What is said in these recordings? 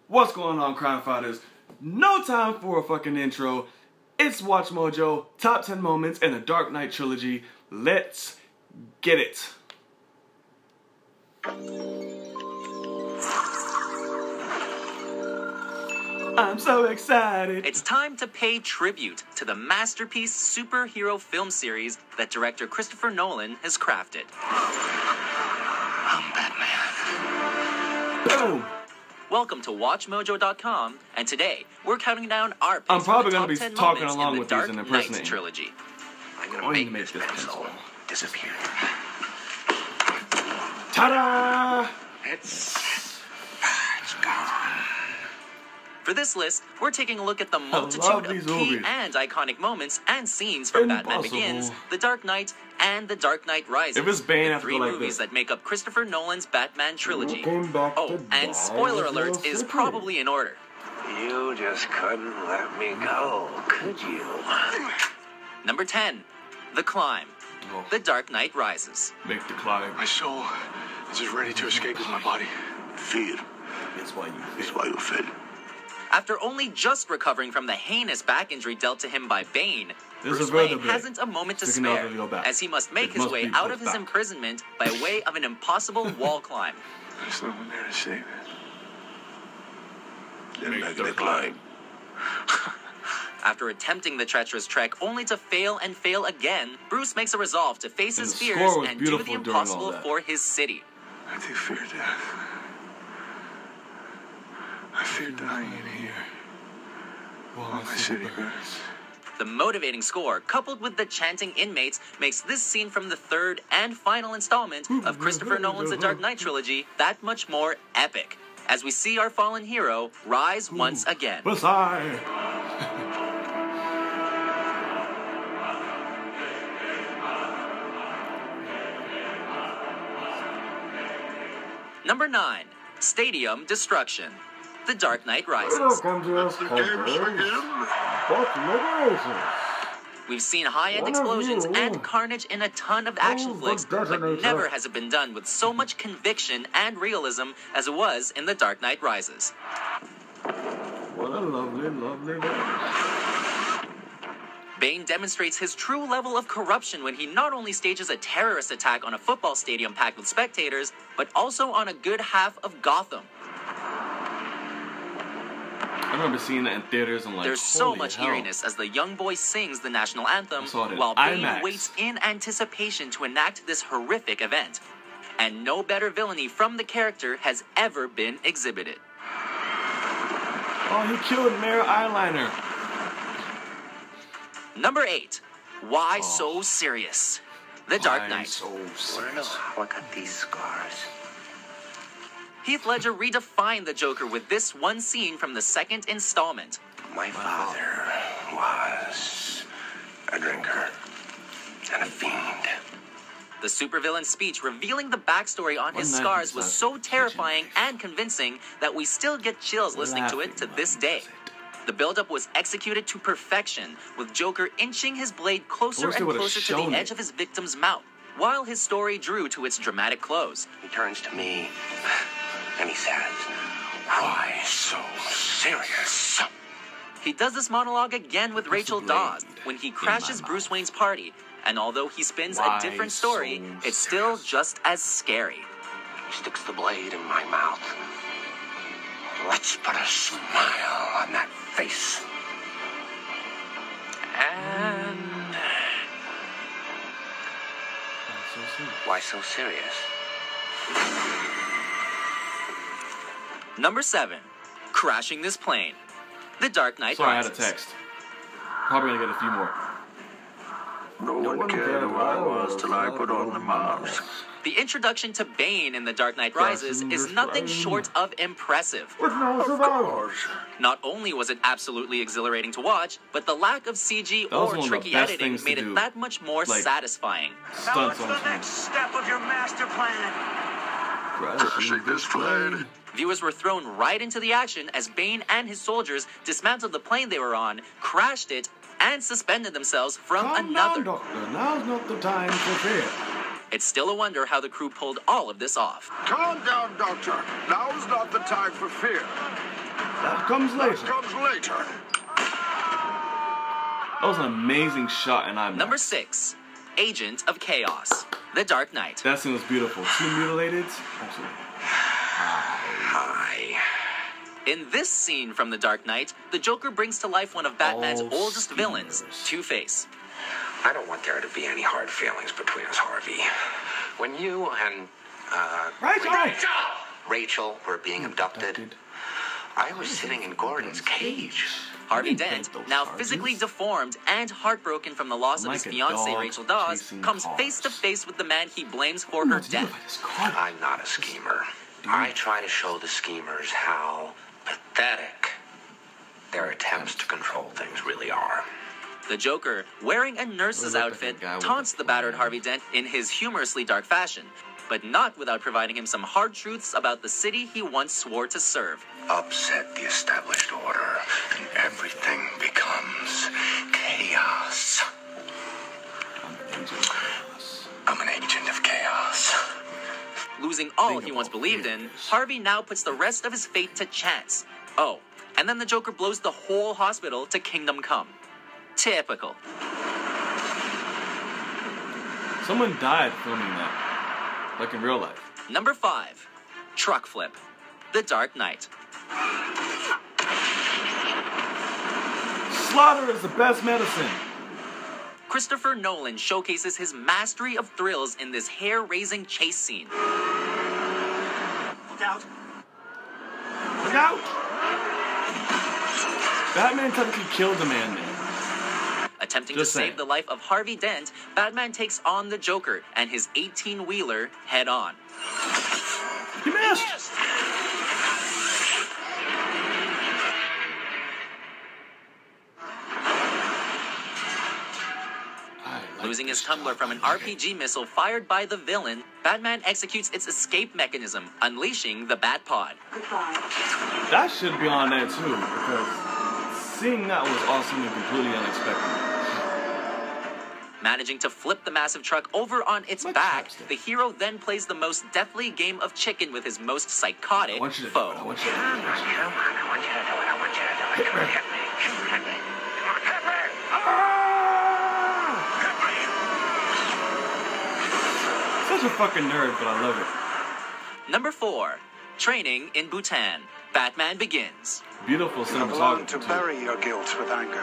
What's going on, crime fighters? No time for a fucking intro. It's Watch Mojo, top 10 moments in the Dark Knight trilogy. Let's get it. I'm so excited. It's time to pay tribute to the masterpiece superhero film series that director Christopher Nolan has crafted. I'm Batman. Boom. Welcome to WatchMojo.com, and today we're counting down our picks I'm probably for the going top to be 10 talking moments along in the with these Dark and Knight impersonating. trilogy. I'm gonna make this pencil disappear. Ta-da! It's gone. For this list, we're taking a look at the love multitude these of key movies. and iconic moments and scenes from Batman Impossible. Begins, The Dark Knight, and The Dark Knight Rises. If it's Bane, I the have to three go like movies this. that make up Christopher Nolan's Batman trilogy. Welcome back Oh, to and spoiler alert is probably in order. You just couldn't let me go, could you? Number 10, The Climb. Oh, The Dark Knight Rises. make the climb. My soul is as ready to escape as my body. Fear That's why you is why you fed. After only just recovering from the heinous back injury dealt to him by Bane, This is Bruce a very Wayne bit. hasn't a moment to Speaking of, spare, it'll go back. as he must make It his must way be out put of his back. imprisonment by way of an impossible wall climb. There's no one there to save it. Then Make make the the climb. After attempting the treacherous trek only to fail and fail again, Bruce makes a resolve to face And his the fears score was and do beautiful the during all impossible that. for his city. I do fear death. I fear dying in here while my city burns. The motivating score, coupled with the chanting inmates, makes this scene from the third and final installment of Christopher Nolan's The Dark Knight trilogy that much more epic, as we see our fallen hero rise once again. Messiah. Number 9, Stadium Destruction. The Dark Knight Rises. Welcome to us, We've We've seen high-end One of explosions you. and carnage in a ton of action Oh, flicks, the but detonator. never has it been done with so much conviction and realism as it was in The Dark Knight Rises. What a lovely, lovely day. Bane demonstrates his true level of corruption when he not only stages a terrorist attack on a football stadium packed with spectators, but also on a good half of Gotham. I remember seeing that in theaters and like, There's so holy much hell. eeriness as the young boy sings the national anthem, I saw it in while Bane IMAX. waits in anticipation to enact this horrific event. And no better villainy from the character has ever been exhibited. Oh, he killed Mayor Eyeliner. Number 8, Why So Serious? The Dark I'm Knight. so Wanna know serious. how I got these scars? Heath Ledger redefined the Joker with this one scene from the second installment. My father was a drinker and a fiend. The supervillain's speech revealing the backstory on his One night scars he was decided so to terrifying change. and convincing that we still get chills listening to it to this day. The build-up was executed to perfection, with Joker inching his blade closer wish they and would've closer to shown the it. edge of his victim's mouth, while his story drew to its dramatic close. He turns to me and he says, "Why so serious?" He does this monologue again with Rachel blade Dawes when he in crashes my Bruce mouth. Wayne's party, and although he spins Why a different story, so it's still serious? just as scary. He sticks the blade in my mouth. Let's put a smile on that face. And why so serious? Number 7, Crashing This Plane. The Dark Knight Sorry, I had Rises. a text. Probably gonna get a few more. No one cared who I was till I put on the mask. The introduction to Bane in The Dark Knight Rises Crashing is this nothing plane. short of impressive. With no survivors. Not only was it absolutely exhilarating to watch, but the lack of CG That was or one of the tricky best editing things to made do. it that much more Like, satisfying. Stunts on screen. step of your master plan? Crashing this plane. Viewers were thrown right into the action as Bane and his soldiers dismantled the plane they were on, crashed it, and suspended themselves from Calm another. down, Doctor. Now's not the time for fear. It's still a wonder how the crew pulled all of this off. Calm down, Doctor. Now is not the time for fear. That comes later. That comes later. That was an amazing shot, and I'm Number 6, Agent of Chaos, The Dark Knight. That scene was beautiful. 2 mutilated. Absolutely. Hi. In this scene from The Dark Knight, the Joker brings to life one of Batman's All oldest villains, schemers. Two-Face. I don't want there to be any hard feelings between us, Harvey. When you and, Rachel were being abducted, I was sitting in Gordon's cage. Harvey didn't Dent, take those now charges. physically deformed and heartbroken from the loss of his Like a fiancée dog Rachel Dawes, chasing comes cars. face to face with the man he blames for What her do you do death. if I just caught it? I'm not a schemer. I try to show the schemers how pathetic their attempts to control things really are. The Joker, wearing a nurse's Look like outfit, a guy with taunts a the battered flag. Harvey Dent in his humorously dark fashion, but not without providing him some hard truths about the city he once swore to serve. Upset the established order, and everything becomes chaos. I'm an agent of chaos. Losing all Think he once about believed in, this. Harvey now puts the rest of his fate to chance. Oh, and then the Joker blows the whole hospital to Kingdom Come. Typical. Someone died filming that. Like in real life. Number 5, Truck Flip, The Dark Knight. Slaughter is the best medicine. Christopher Nolan showcases his mastery of thrills in this hair-raising chase scene. Look out. Look out! Batman technically killed the man there. Attempting Just to saying. save the life of Harvey Dent, Batman takes on the Joker and his 18-wheeler head-on. He missed! Losing his tumbler from an RPG missile fired by the villain, Batman executes its escape mechanism, unleashing the Batpod. Goodbye. That should be on there too, because seeing that was awesome and completely unexpected. Managing to flip the massive truck over on its My back, chapstick. the hero then plays the most deathly game of chicken with his most psychotic I want you to do foe. it. I want you to do it. Come on, I want you to do it. I want you to do it. Hit me. Hit me. Hit me. Hit me. Such a fucking nerd, but I love it. Number 4, Training in Bhutan. Batman Begins. Beautiful You have learned cinematography to too. bury your guilt with anger.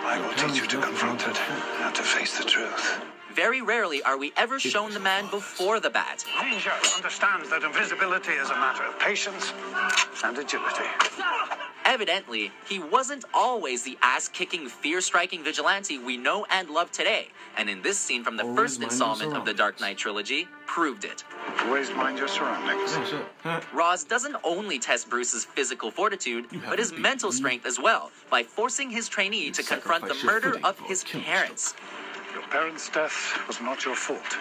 I will teach you to confront it and to face the truth. Very rarely are we ever shown the man before the bat. Ranger understands that invisibility is a matter of patience and agility. Evidently, he wasn't always the ass-kicking, fear-striking vigilante we know and love today, and in this scene from the Always first mind your installment of the Dark surroundings. Knight trilogy, proved it. Always mind your surroundings. Oh shit. Huh. Roz doesn't only test Bruce's physical fortitude, You but his haven't mental beaten me. strength as well, by forcing his trainee to confront the sacrifice your murder footing of for his killing parents. Your parents' death was not your fault.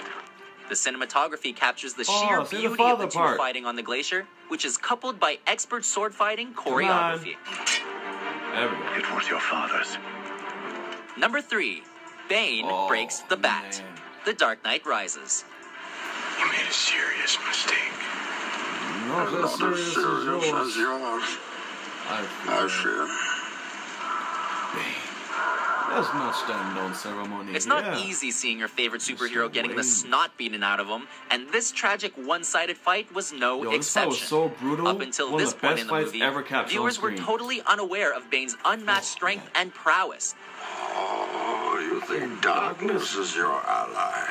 The cinematography captures the Oh, sheer see the beauty of father the two part. fighting on the glacier, which is coupled by expert sword fighting on. choreography. There we go. It was your father's. Number 3, Bane Oh, breaks the bat. man. The Dark Knight Rises. You made a serious mistake. Not as serious as yours. yours. I fear. Let's not stand on ceremony. It's not yeah. easy seeing your favorite superhero so getting the lame. snot beaten out of him, and this tragic one-sided fight was no Yo, this fight exception. was so brutal. Up until One of this the point best in the fights movie, ever captured on viewers were screen. totally unaware of Bane's unmatched strength man. and prowess. Oh, you think darkness is your ally?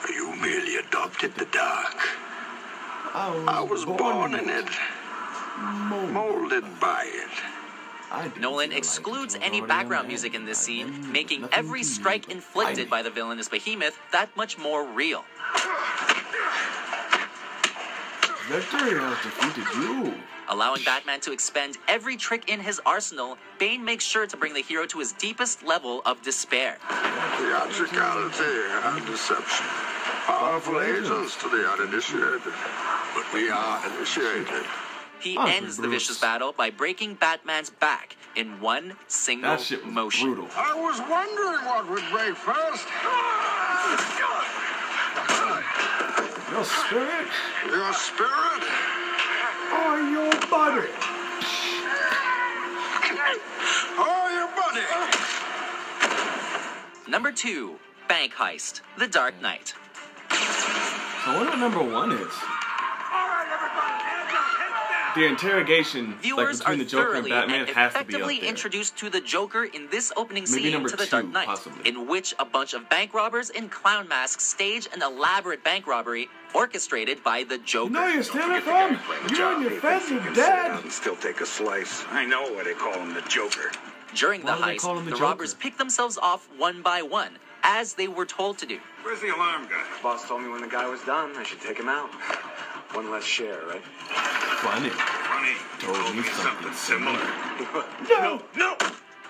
You merely adopted the dark. I was born in it, molded by it. Nolan excludes any background music in this scene, making every strike inflicted by the villainous behemoth that much more real. Victory has defeated you. Allowing Batman to expend every trick in his arsenal, Bane makes sure to bring the hero to his deepest level of despair. Theatricality and deception. Powerful agents to the uninitiated. But we are initiated. He Oh, ends the Bruce. vicious battle by breaking Batman's back in one single That shit was motion. brutal. I was wondering what would break first. Your spirit Your spirit or your body? Number 2, Bank Heist, The Dark Knight. So what number 1 is? The interrogation, Viewers like between are the Joker and thoroughly Batman, and has to be up effectively there. introduced to the Joker in this opening Maybe scene number to The 2, Dark Knight, possibly. in which a bunch of bank robbers in clown masks stage an elaborate bank robbery orchestrated by the Joker. You know you're stealing from? You and your friends are dead. And still take a slice. I know why they call him the Joker. During the Why do they call him heist, the the robbers Joker? pick themselves off one by one, as they were told to do. Where's the alarm guy? Boss told me when the guy was done, I should take him out. One less share, right? Funny. Funny. Told me something similar. No!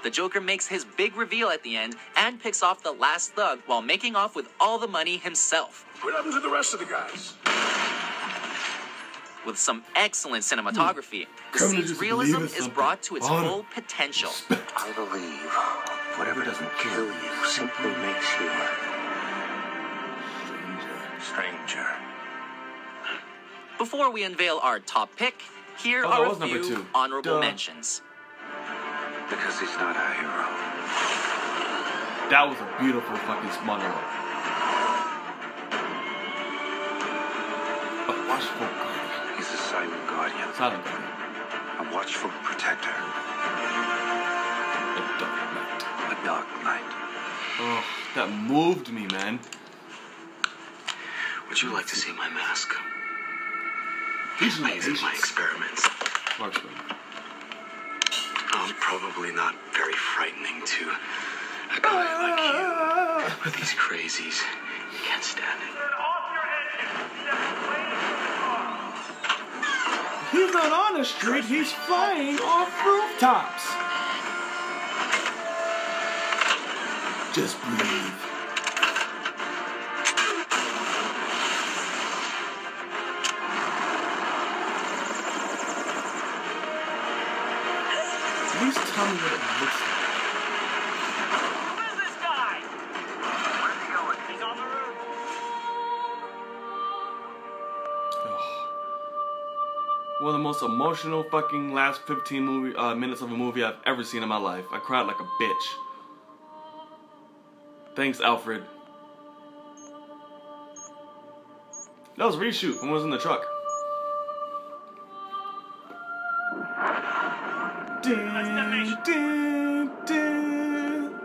The Joker makes his big reveal at the end and picks off the last thug while making off with all the money himself. What happened to the rest of the guys? With some excellent cinematography, the Come to scene's just realism believe it's is brought to its something. full potential. I believe whatever doesn't kill you simply makes you stranger. Before we unveil our top pick, here Oh, that are a was number few 2. honorable Duh. mentions. Because he's not a hero. That was a beautiful fucking monologue. A watchful guardian. He's a silent guardian. Silent guardian. A watchful protector. A dark knight. A dark knight. Oh, that moved me, man. Would you like to see my mask? These are I use it in my experiments. Marksman. Probably not very frightening to a guy like you. But these crazies, you can't stand it. He's not on the street, he's flying off rooftops. Just breathe. At least tell me what it looks like. Who is this guy? Where's he going? He's on the roof. One of the most emotional fucking last 15 minutes of a movie I've ever seen in my life. I cried like a bitch. Thanks, Alfred. That was a reshoot when I was in the truck. Ding, ding, ding.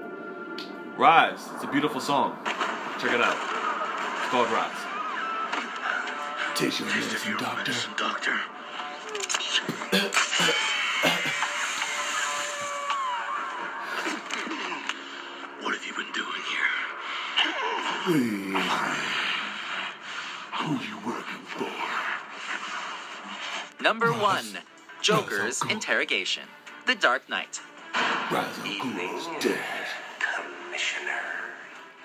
Rise. It's a beautiful song. Check it out. It's called Rise. Taste your medicine, doctor. Doctor. What have you been doing here? Who you working for? Number 1, Joker's Interrogation, The Dark Knight. Evening's dead, Commissioner.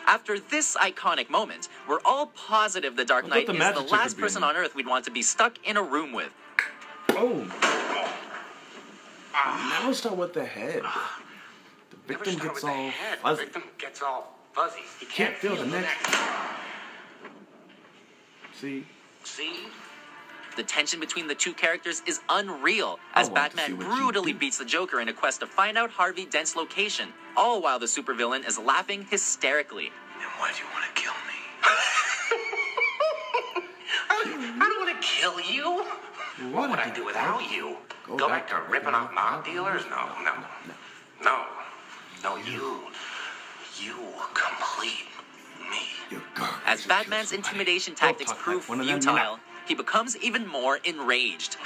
After this iconic moment, we're all positive the Dark I Knight thought is the the magic chick last would be person in on Earth we'd want to be stuck in a room with. Oh. Never start with the head. The victim gets all fuzzy. Victim gets all fuzzy. He Can't feel the neck. See? See? The tension between the two characters is unreal, as want to see Batman what you brutally do. beats the Joker in a quest to find out Harvey Dent's location, all while the supervillain is laughing hysterically. And why do you want to kill me? I don't want to kill you. What What would I do without you? Go back to ripping off mob dealers? No. You complete me. You're garbage. As Batman's intimidation tactics talk like prove one of them, futile, he becomes even more enraged.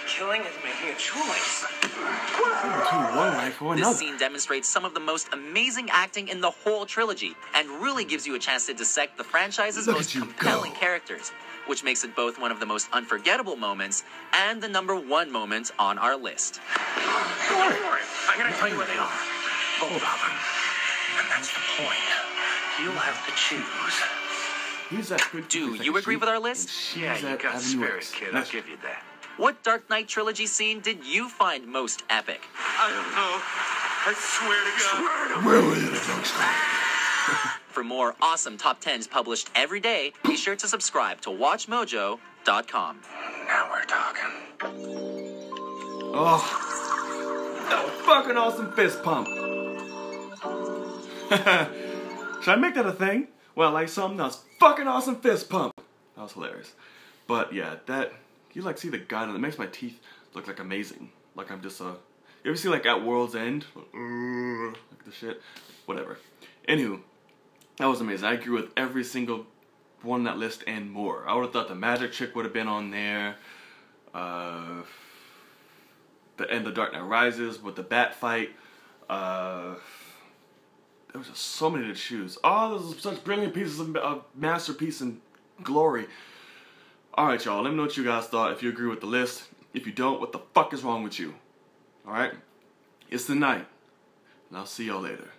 Killing is making a choice. Between one life or This another. scene demonstrates some of the most amazing acting in the whole trilogy, and really gives you a chance to dissect the franchise's Look most at you compelling go. characters, which makes it both one of the most unforgettable moments and the number 1 moment on our list. Don't worry. I'm gonna tell you where they are. Both of them. And that's the point. You'll have to choose. He's at 50 Do Second you agree Street, with our list? and she's Yeah, you at got Avenue spirit, X. kid. I'll Next. give you that. What Dark Knight trilogy scene did you find most epic? I don't know. I swear to God. Where was it? For more awesome top 10s published every day, be sure to subscribe to WatchMojo.com. Now we're talking. Oh. That was fucking awesome fist pump. Should I make that a thing? Well, like something that's fucking awesome fist pump. That was hilarious. But yeah, that, you like see the gun and it makes my teeth look like amazing. Like I'm just you ever see like at World's End? Like the shit. Whatever. Anywho, that was amazing. I agree with every single one on that list and more. I would have thought the magic trick would have been on there. The end of Dark Knight Rises with the bat fight. There was just so many to choose. Oh, those are such brilliant pieces of masterpiece and glory. Alright, y'all. Let me know what you guys thought. If you agree with the list. If you don't, what the fuck is wrong with you? Alright? It's the night. And I'll see y'all later.